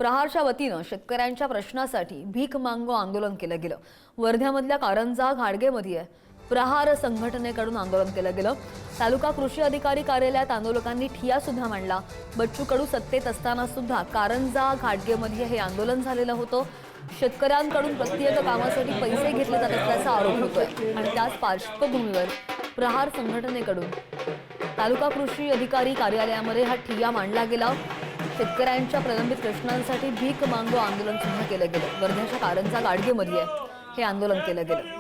प्रहारच्या वतीनं शेतकऱ्यांच्या प्रश्नासाठी भीक मागो आंदोलन केलं गेलं। वर्ध्यामधल्या कारंजा घाडगेमध्ये प्रहार संघटनेकडून आंदोलन केलं गेलं। तालुका कृषी अधिकारी कार्यालयात आंदोलकांनी ठिय्या सुद्धा मांडला। बच्चू कडू सत्तेत असताना सुद्धा कारंजा घाडगेमध्ये हे आंदोलन झालेलं होतं। शेतकऱ्यांकडून प्रत्येक कामासाठी पैसे घेतले जात असल्याचा आरोप होतोय आणि त्याच पार्श्वभूमीवर प्रहार संघटनेकडून तालुका कृषी अधिकारी कार्यालयामध्ये हा ठिय्या मांडला गेला। शेतकऱ्यांच्या प्रलंबित प्रश्नांसाठी भीक मागो आंदोलन सुद्धा केलं गेलं। वर्ध्याच्या कारंजा गाडगेमध्ये हे आंदोलन केलं गेलं।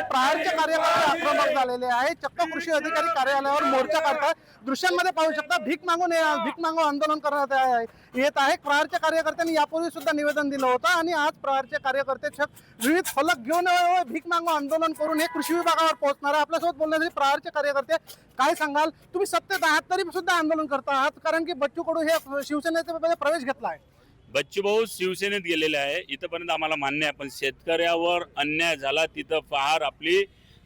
प्रहारचे कार्यकर्ते आक्रमक झालेले आहे। चक्क कृषी अधिकारी कार्यालयावर मोर्चा काढतात। दृश्यांमध्ये पाहू शकता भीक मागो आंदोलन करण्यात येत आहे। प्रहारच्या कार्यकर्त्यांनी यापूर्वी सुद्धा निवेदन दिलं होतं आणि आज प्रहारचे कार्यकर्ते विविध फलक घेऊन भीक मागो आंदोलन करून हे कृषी विभागावर पोहोचणार आहे। आपल्यासोबत बोलण्यासाठी प्रहारचे कार्यकर्ते काय सांगाल, तुम्ही सत्तेत आहात तरी सुद्धा आंदोलन करता आहात, कारण की बच्चू कडू हे शिवसेनेचा प्रवेश घेतला आहे। बच्चू भाऊ शिवसेनेत गेलेले आहे, इथपर्यंत आम्हाला मान्य आहे, पण शेतकऱ्यावर अन्याय झाला तिथं प्रहार आपली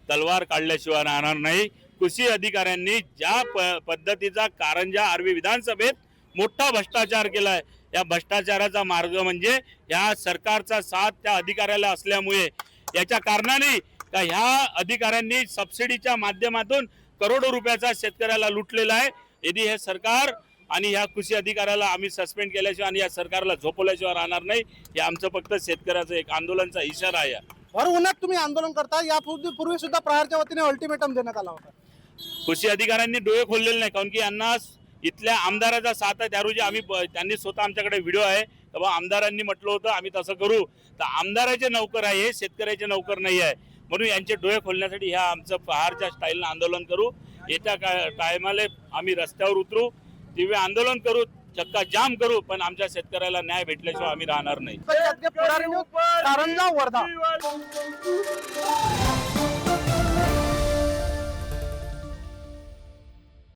तलवार काढल्याशिवाय राहणार नाही। कृषी अधिकाऱ्यांनी ज्या पद्धतीचा कारंजा आर्वी विधानसभेत मोठा भ्रष्टाचार केलाय, या भ्रष्टाचाराचा मार्ग म्हणजे या सरकारचा साथ त्या अधिकाऱ्याला असल्यामुळे याच्या कारणाने का ह्या अधिकाऱ्यांनी सबसिडीच्या माध्यमातून करोडो रुपयाचा शेतकऱ्याला लुटलेला आहे। यदि हे सरकार आणि या कृषी अधिकाऱ्याला आम्ही सस्पेंड केल्याशिवाय आणि या सरकारला झोपवल्याशिवाय राहणार नाही। हे आमचं फक्त शेतकऱ्याचं एक आंदोलनाचा इशारा आहे। भर उन्हात तुम्ही आंदोलन करता, यापूर्वी सुद्धा प्रहारच्या वतीने अल्टिमेटम देण्यात आला होता। कृषी अधिकाऱ्यांनी डोळे खोललेले नाही, कारण की यांना इथल्या आमदाराचा साथ आहे। त्या रोजी आम्ही त्यांनी स्वतः आमच्याकडे व्हिडिओ आहे तेव्हा आमदारांनी म्हटलं होतं आम्ही तसं करू, तर आमदाराचे नौकर आहे, हे शेतकऱ्याचे नौकर नाही आहे। म्हणून यांचे डोळे खोलण्यासाठी ह्या आमचं प्रहारच्या स्टाईलनं आंदोलन करू। येत्या टायमाला आम्ही रस्त्यावर उतरू, दिव्य आंदोलन करू, चक्का जाम करू, पण आमच्या शेतकऱ्याला न्याय भेटल्याशिवाय आम्ही राहणार नाही। कारंजा वर्धा।